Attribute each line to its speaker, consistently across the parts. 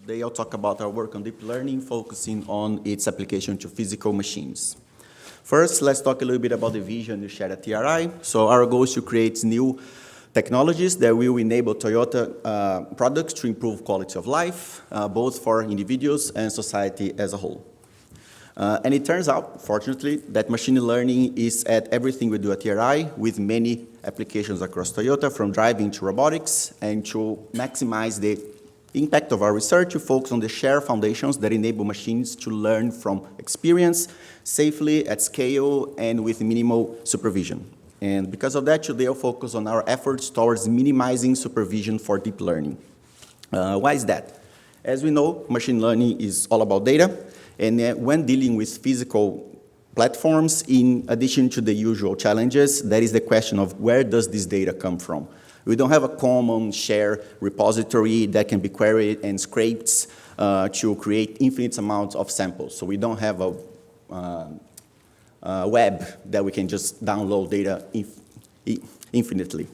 Speaker 1: Today I'll talk about our work on deep learning, focusing on its application to physical machines. First, let's talk a little bit about the vision we shared at TRI. So our goal is to create new technologies that will enable Toyota products to improve quality of life, both for individuals and society as a whole. And it turns out, fortunately, that machine learning is at everything we do at TRI, with many applications across Toyota, from driving to robotics. And to maximize the impact of our research, we focus on the shared foundations that enable machines to learn from experience safely, at scale, and with minimal supervision. And because of that, today I'll focus on our efforts towards minimizing supervision for deep learning. Why is that? As we know, machine learning is all about data. And when dealing with physical platforms, in addition to the usual challenges, there is the question of where does this data come from? We don't have a common shared repository that can be queried and scraped to create infinite amounts of samples. So we don't have a web that we can just download data infinitely.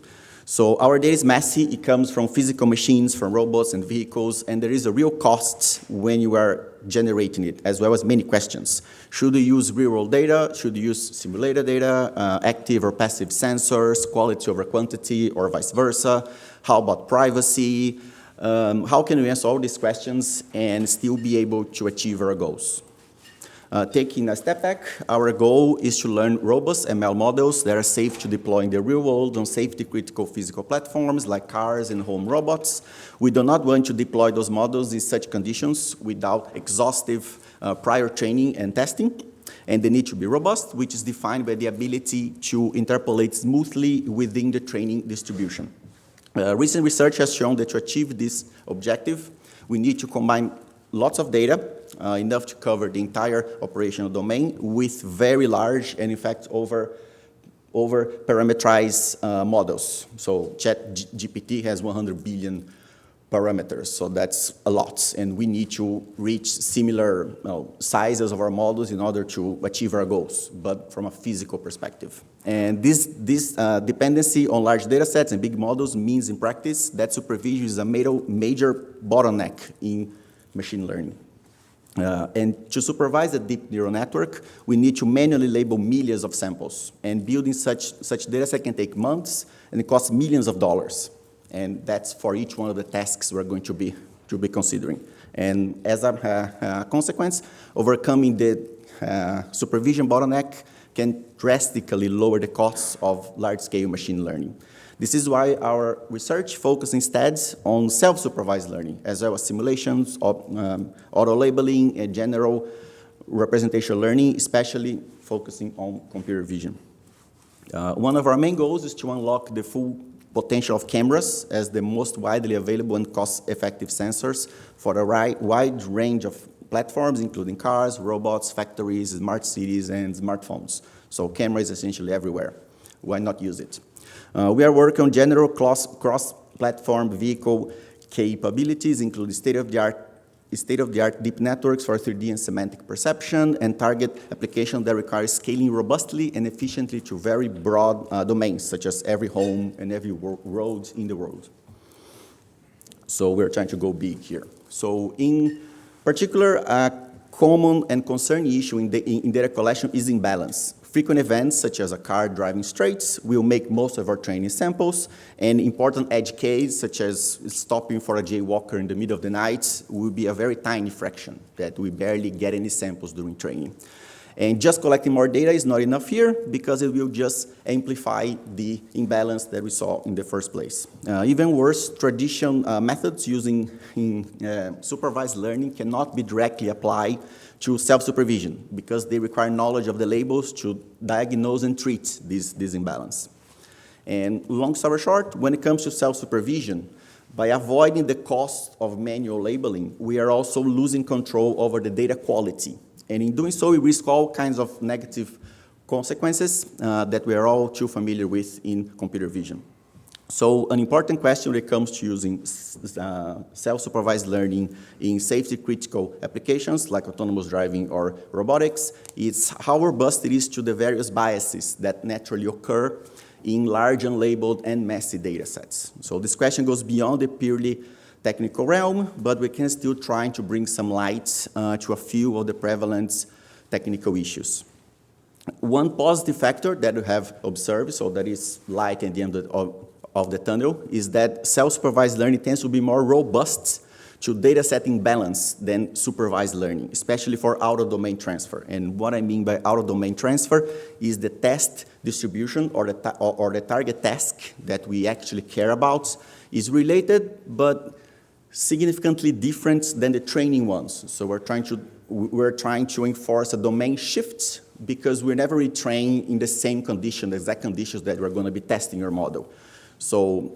Speaker 1: So our data is messy. It comes from physical machines, from robots and vehicles, and there is a real cost when you are generating it, as well as many questions. Should you use real-world data? Should you use simulated data, active or passive sensors, quality over quantity, or vice versa? How about privacy? How can we answer all these questions and still be able to achieve our goals? Taking a step back, our goal is to learn robust ML models that are safe to deploy in the real world on safety-critical physical platforms like cars and home robots. We do not want to deploy those models in such conditions without exhaustive prior training and testing. And they need to be robust, which is defined by the ability to interpolate smoothly within the training distribution. Recent research has shown that to achieve this objective, we need to combine lots of data, enough to cover the entire operational domain, with very large and, in fact, over parameterized models. So ChatGPT has 100 billion parameters, so that's a lot. And we need to reach similar sizes of our models in order to achieve our goals, but from a physical perspective. And this dependency on large data sets and big models means, in practice, that supervision is a major bottleneck in machine learning. And to supervise a deep neural network, we need to manually label millions of samples. And building such data set can take months, and it costs millions of dollars. And that's for each one of the tasks we're going to be considering. And as a consequence, overcoming the supervision bottleneck can drastically lower the costs of large-scale machine learning. This is why our research focuses instead on self-supervised learning, as well as simulations, auto-labeling, and general representational learning, especially focusing on computer vision. One of our main goals is to unlock the full potential of cameras as the most widely available and cost-effective sensors for a wide range of platforms, including cars, robots, factories, smart cities, and smartphones. So camera is essentially everywhere. Why not use it? We are working on general cross-platform vehicle capabilities, including state-of-the-art deep networks for 3D and semantic perception, and target applications that require scaling robustly and efficiently to very broad domains, such as every home and every road in the world. So we're trying to go big here. So in particular, a common and concerning issue in data collection is imbalance. Frequent events, such as a car driving straight, will make most of our training samples, and important edge cases, such as stopping for a jaywalker in the middle of the night, will be a very tiny fraction that we barely get any samples during training. And just collecting more data is not enough here, because it will just amplify the imbalance that we saw in the first place. Even worse, traditional methods using supervised learning cannot be directly applied to self-supervision, because they require knowledge of the labels to diagnose and treat this imbalance. And long story short, when it comes to self-supervision, by avoiding the cost of manual labeling, we are also losing control over the data quality. And in doing so, we risk all kinds of negative consequences that we are all too familiar with in computer vision. So an important question when it comes to using self-supervised learning in safety-critical applications like autonomous driving or robotics is how robust it is to the various biases that naturally occur in large, unlabeled, and messy data sets. So this question goes beyond the purely technical realm, but we can still try to bring some light to a few of the prevalent technical issues. One positive factor that we have observed, so that is light at the end of the tunnel, is that self-supervised learning tends to be more robust to data setting balance than supervised learning, especially for out-of-domain transfer. And what I mean by out-of-domain transfer is the test distribution or the target task that we actually care about is related, but significantly different than the training ones. So we're trying to enforce a domain shift because we never retrain in the same condition, the exact conditions that we're going to be testing your model. So,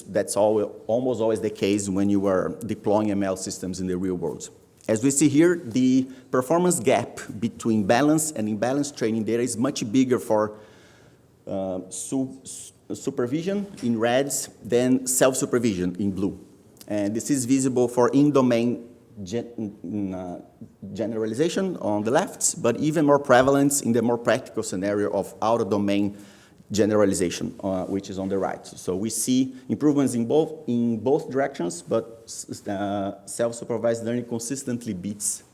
Speaker 1: that's almost always the case when you are deploying ML systems in the real world. As we see here, the performance gap between balanced and imbalanced training data is much bigger for supervision in red than self-supervision in blue. And this is visible for in-domain generalization on the left, but even more prevalent in the more practical scenario of out-of-domain generalization, which is on the right. So we see improvements in both directions, but self-supervised learning consistently beats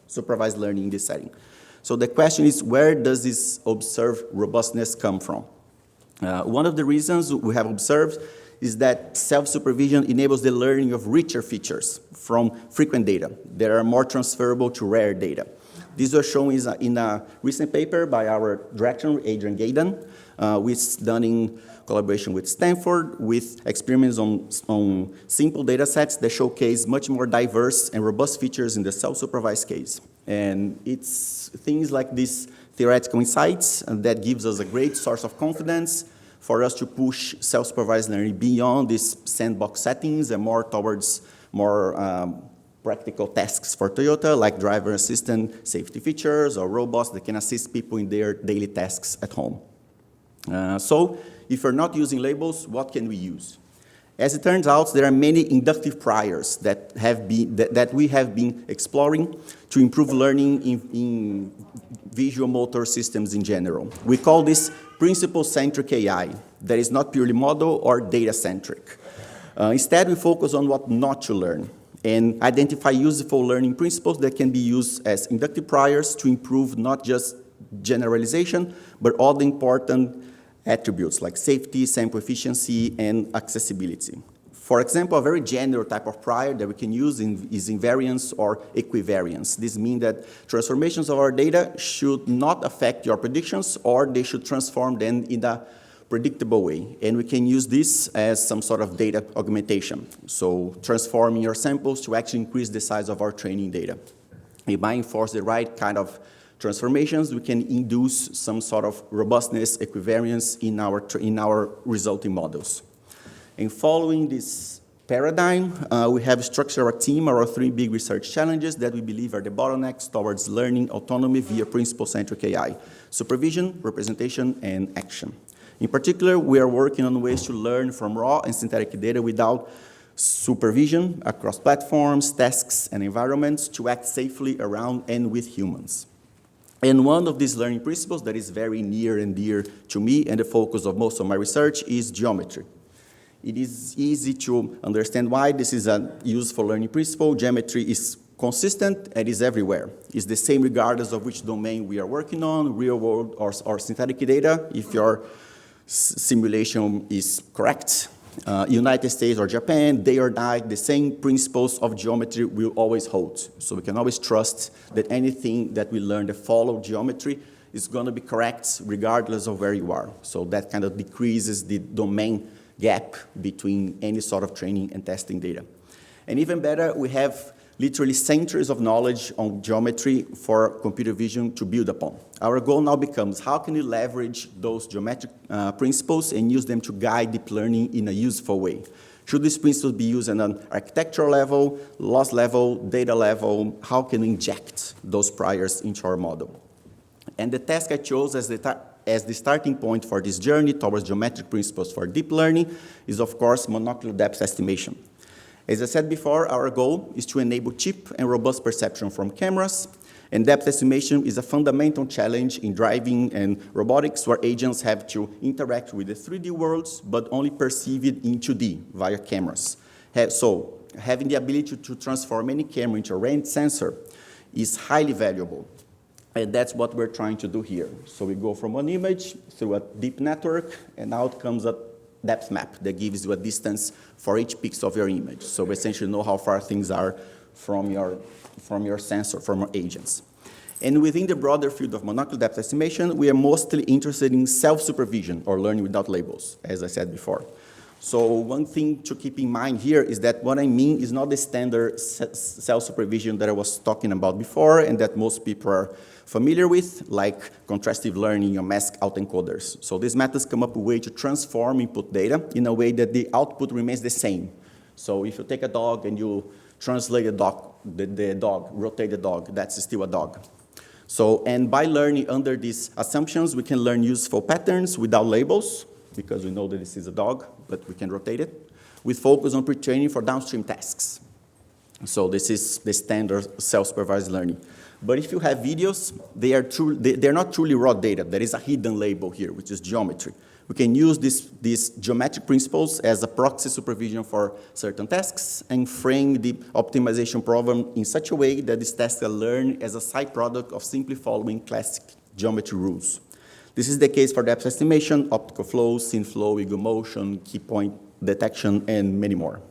Speaker 1: supervised learning in this setting. So the question is, where does this observed robustness come from? One of the reasons we have observed is that self-supervision enables the learning of richer features from frequent data that are more transferable to rare data. This was shown in a recent paper by our director, Adrian Gayden, done in collaboration with Stanford, with experiments on simple data sets that showcase much more diverse and robust features in the self-supervised case. And it's things like these theoretical insights that gives us a great source of confidence for us to push self-supervised learning beyond these sandbox settings and more towards more practical tasks for Toyota, like driver assistant safety features or robots that can assist people in their daily tasks at home. So if we're not using labels, what can we use? As it turns out, there are many inductive priors that we have been exploring to improve learning in visual motor systems in general. We call this principle-centric AI, that is not purely model or data-centric. Instead, we focus on what not to learn and identify useful learning principles that can be used as inductive priors to improve not just generalization, but all the important attributes like safety, sample efficiency, and accessibility. For example, a very general type of prior that we can use is invariance or equivariance. This means that transformations of our data should not affect your predictions, or they should transform them in a predictable way. And we can use this as some sort of data augmentation. So transforming your samples to actually increase the size of our training data. If I enforce the right kind of transformations, we can induce some sort of robustness, equivariance in our resulting models. And following this paradigm, we have structured our team around 3 big research challenges that we believe are the bottlenecks towards learning autonomy via principle-centric AI: supervision, representation, and action. In particular, we are working on ways to learn from raw and synthetic data without supervision across platforms, tasks, and environments to act safely around and with humans. And one of these learning principles that is very near and dear to me and the focus of most of my research is geometry. It is easy to understand why this is a useful learning principle. Geometry is consistent and is everywhere. It's the same regardless of which domain we are working on, real world or synthetic data. If your simulation is correct, United States or Japan, day or night, the same principles of geometry will always hold. So we can always trust that anything that we learn that follow geometry is going to be correct regardless of where you are. So that kind of decreases the domain gap between any sort of training and testing data. And even better, we have literally centuries of knowledge on geometry for computer vision to build upon. Our goal now becomes, how can we leverage those geometric principles and use them to guide deep learning in a useful way? Should these principles be used on an architectural level, loss level, data level? How can we inject those priors into our model? And the task I chose as the starting point for this journey towards geometric principles for deep learning is, of course, monocular depth estimation. As I said before, our goal is to enable cheap and robust perception from cameras, and depth estimation is a fundamental challenge in driving and robotics, where agents have to interact with the 3D worlds, but only perceive it in 2D via cameras. So having the ability to transform any camera into a range sensor is highly valuable. And that's what we're trying to do here. So we go from one image through a deep network, and out comes a depth map that gives you a distance for each pixel of your image. So we essentially know how far things are from your sensor, from your agents. And within the broader field of monocular depth estimation, we are mostly interested in self-supervision, or learning without labels, as I said before. So one thing to keep in mind here is that what I mean is not the standard self-supervision that I was talking about before and that most people are familiar with, like contrastive learning or mask autoencoders. So these methods come up with a way to transform input data in a way that the output remains the same. So if you take a dog and you translate the dog, rotate the dog, that's still a dog. So, and by learning under these assumptions, we can learn useful patterns without labels, because we know that this is a dog, but we can rotate it, with focus on pre-training for downstream tasks. So this is the standard self-supervised learning. But if you have videos, they're not truly raw data. There is a hidden label here, which is geometry. We can use these geometric principles as a proxy supervision for certain tasks and frame the optimization problem in such a way that these tasks are learned as a side product of simply following classic geometry rules. This is the case for depth estimation, optical flow, scene flow, ego motion, key point detection, and many more.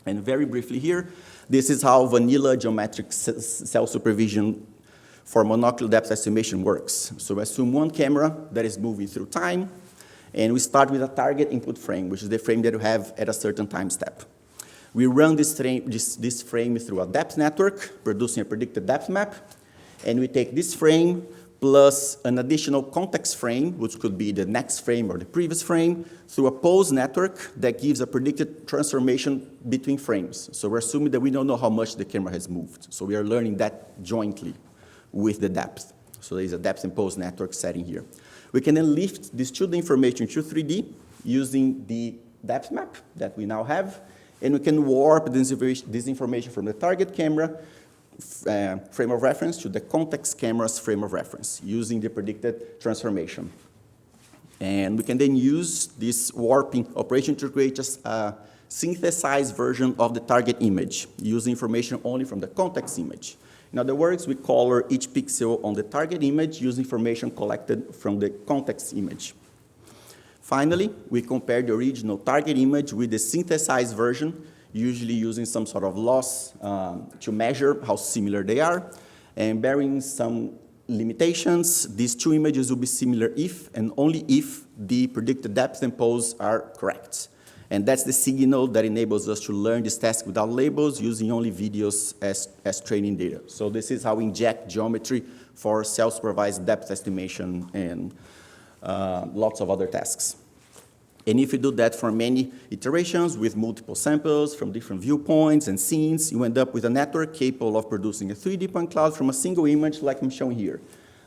Speaker 1: And very briefly here, this is how vanilla geometric self-supervision for monocular depth estimation works. So we assume one camera that is moving through time, and we start with a target input frame, which is the frame that you have at a certain time step. We run this frame through a depth network, producing a predicted depth map, and we take this frame plus an additional context frame, which could be the next frame or the previous frame, through a pose network that gives a predicted transformation between frames. So we're assuming that we don't know how much the camera has moved. So we are learning that jointly with the depth. So there's a depth and pose network setting here. We can then lift this 2D information to 3D using the depth map that we now have, and we can warp this information from the target camera frame of reference to the context camera's frame of reference using the predicted transformation. And we can then use this warping operation to create a synthesized version of the target image using information only from the context image. In other words, we color each pixel on the target image using information collected from the context image. Finally, we compare the original target image with the synthesized version, usually using some sort of loss to measure how similar they are. And bearing some limitations, these two images will be similar if and only if the predicted depth and pose are correct. And that's the signal that enables us to learn this task without labels, using only videos as training data. So this is how we inject geometry for self-supervised depth estimation and lots of other tasks. And if you do that for many iterations with multiple samples from different viewpoints and scenes, you end up with a network capable of producing a 3D point cloud from a single image like I'm showing here.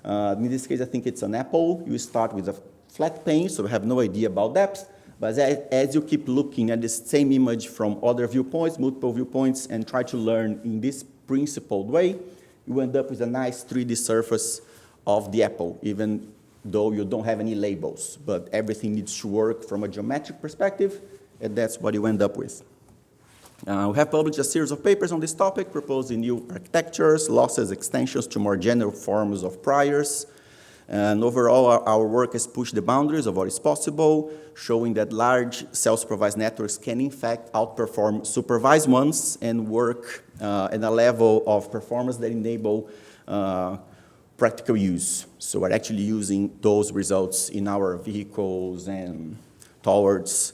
Speaker 1: In this case, I think it's an apple. You start with a flat pane, so we have no idea about depth. But as you keep looking at the same image from other viewpoints, multiple viewpoints, and try to learn in this principled way, you end up with a nice 3D surface of the apple, even though you don't have any labels. But everything needs to work from a geometric perspective, and that's what you end up with. We have published a series of papers on this topic, proposing new architectures, losses, extensions to more general forms of priors. And overall, our work has pushed the boundaries of what is possible, showing that large self-supervised networks can, in fact, outperform supervised ones and work at a level of performance that enable practical use. So we're actually using those results in our vehicles and towards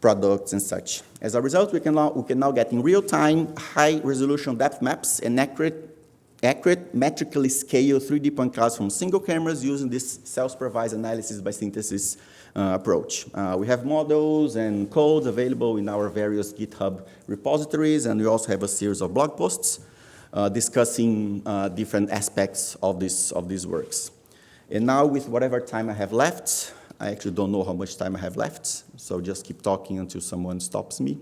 Speaker 1: products and such. As a result, we can now get in real time high-resolution depth maps and accurate metrically scaled 3D point clouds from single cameras using this self-supervised analysis by synthesis approach. We have models and codes available in our various GitHub repositories, and we also have a series of blog posts discussing different aspects of these works. And now, with whatever time I have left, I actually don't know how much time I have left, so just keep talking until someone stops me.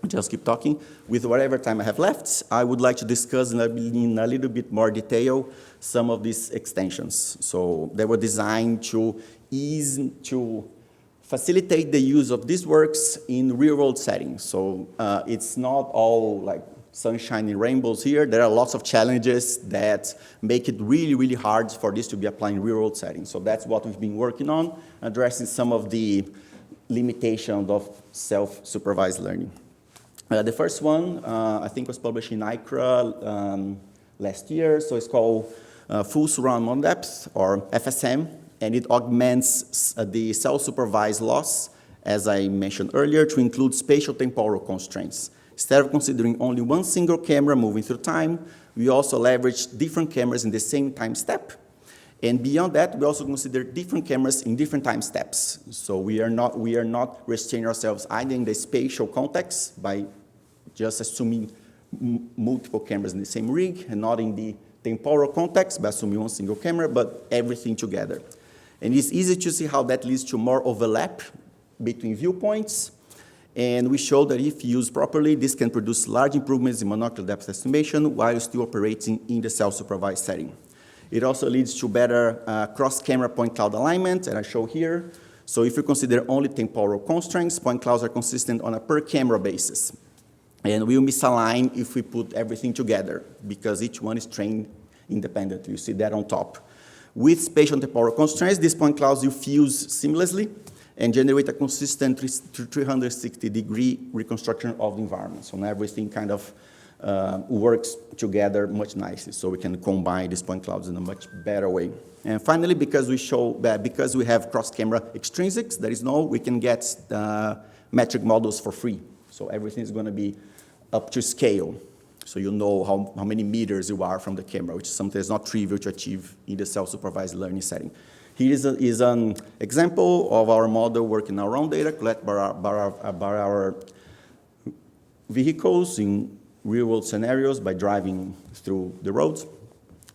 Speaker 1: Just keep talking. With whatever time I have left, I would like to discuss in a little bit more detail some of these extensions. So they were designed to ease, to facilitate the use of these works in real-world settings. So it's not all like sunshine and rainbows here. There are lots of challenges that make it really, really hard for this to be applied in real-world settings. So that's what we've been working on, addressing some of the limitations of self-supervised learning. The first one, I think, was published in ICRA last year. So it's called Full Surround Model Depth, or FSM, and it augments the self-supervised loss, as I mentioned earlier, to include spatial temporal constraints. Instead of considering only one single camera moving through time, we also leverage different cameras in the same time step. And beyond that, we also consider different cameras in different time steps. So we are not restraining ourselves either in the spatial context by just assuming multiple cameras in the same rig, and not in the temporal context by assuming one single camera, but everything together. And it's easy to see how that leads to more overlap between viewpoints. And we show that if used properly, this can produce large improvements in monocular depth estimation while still operating in the self-supervised setting. It also leads to better cross-camera point cloud alignment, and I show here. So if you consider only temporal constraints, point clouds are consistent on a per-camera basis. And we will misalign if we put everything together, because each one is trained independently. You see that on top. With spatial and temporal constraints, these point clouds will fuse seamlessly and generate a consistent 360-degree reconstruction of the environment. So now everything kind of works together much nicely. So we can combine these point clouds in a much better way. And finally, because we have cross-camera extrinsics, we can get metric models for free. So everything is going to be up to scale. So you know how many meters you are from the camera, which is something that's not trivial to achieve in the self-supervised learning setting. Here is an example of our model working our own data collected by our vehicles in real-world scenarios by driving through the roads.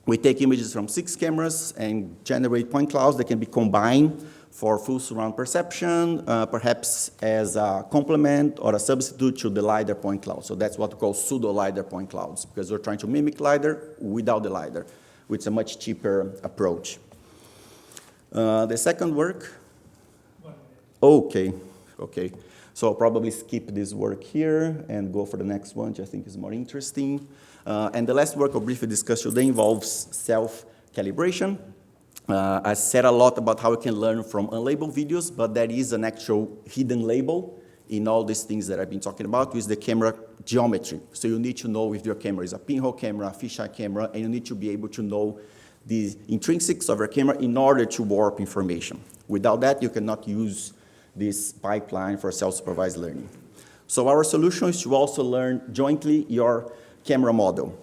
Speaker 1: We take images from 6 cameras and generate point clouds that can be combined for full surround perception, perhaps as a complement or a substitute to the LiDAR point cloud. So that's what we call pseudo-LiDAR point clouds, because we're trying to mimic LiDAR without the LiDAR, which is a much cheaper approach. The second work? Okay. So I'll probably skip this work here and go for the next one, which I think is more interesting. And the last work I'll briefly discuss today involves self-calibration. I said a lot about how we can learn from unlabeled videos, but there is an actual hidden label in all these things that I've been talking about with the camera geometry. So you need to know if your camera is a pinhole camera, a fisheye camera, and you need to be able to know the intrinsics of your camera in order to warp information. Without that, you cannot use this pipeline for self-supervised learning. So our solution is to also learn jointly your camera model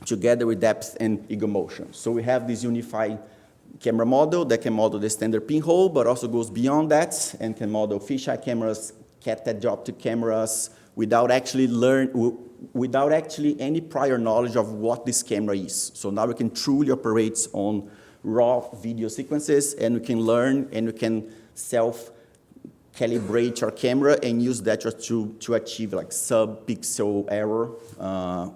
Speaker 1: together with depth and ego motion. So we have this unified camera model that can model the standard pinhole, but also goes beyond that and can model fisheye cameras, cat-edge optic cameras, without actually any prior knowledge of what this camera is. So now we can truly operate on raw video sequences, and we can learn and we can self-calibrate our camera and use that to achieve like sub-pixel error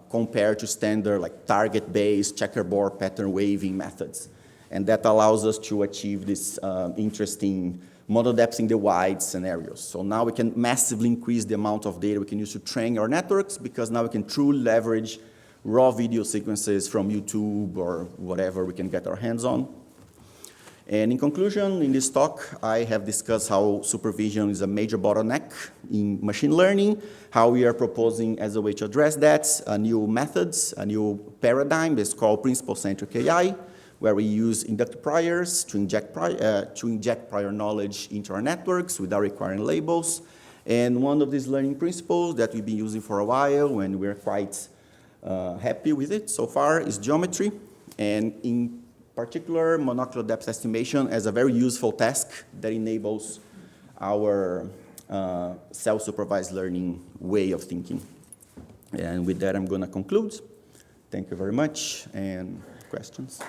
Speaker 1: compared to standard like target-based checkerboard pattern waving methods. And that allows us to achieve this interesting model depth in the wide scenarios. So now we can massively increase the amount of data we can use to train our networks, because now we can truly leverage raw video sequences from YouTube or whatever we can get our hands on. And in conclusion, in this talk, I have discussed how supervision is a major bottleneck in machine learning, how we are proposing as a way to address that, a new methods, a new paradigm that's called principle-centric AI, where we use inductive priors to inject prior knowledge into our networks without requiring labels. And one of these learning principles that we've been using for a while, and we're quite happy with it so far, is geometry. And in particular, monocular depth estimation as a very useful task that enables our self-supervised learning way of thinking. And with that, I'm going to conclude. Thank you very much, and questions?